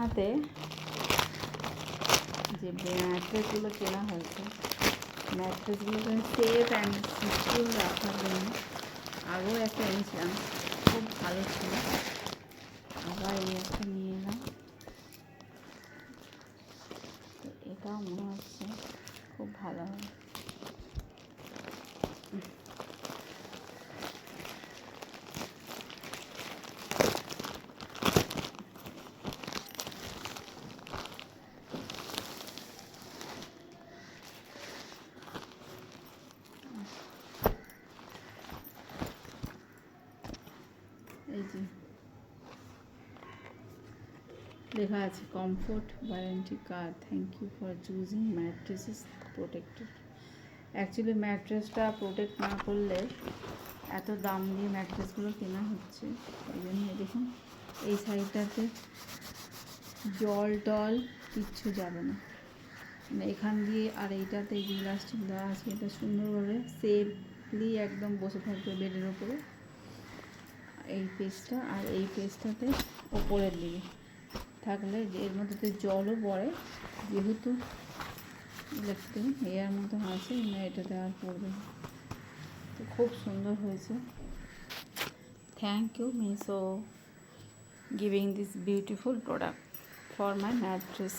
হাতে যে ম্যাট্রেসগুলো কেনা হয়েছে, ম্যাট্রেসগুলোকে সেফ অ্যান্ড সিকিউর রাখার জন্য আগেও একটা এনেছিলাম, খুব ভালো ছিল। আবার এই একটা নিয়ে এলাম, তো এটাও মনে হচ্ছে খুব ভালো হবে। এই যে লেখা আছে comfort warranty card, thank you for choosing mattresses protected. Actually ম্যাট্রেসটা প্রোটেক্ট না করলে এত দাম দিয়ে ম্যাট্রেসগুলো কেনা হচ্ছে, ওই জন্য দেখুন এই সাইডটাতে জল টল কিচ্ছু যাবে না, মানে এখান দিয়ে। আর এইটাতে যে ইলাস্টিক দেওয়া আছে, এটা সুন্দরভাবে সেফলি একদম বসে থাকবে বেডের ওপরে। এই পেজটা আর এই পেজটাতে ওপরের দিকে থাকলে এর মধ্যে জলও পড়ে, যেহেতু ইলেকট্রিক এয়ার মতো আছে না, এটাতে আর পড়বে না। তো খুব সুন্দর হয়েছে। Thank you Meesho giving this beautiful product for my mattress.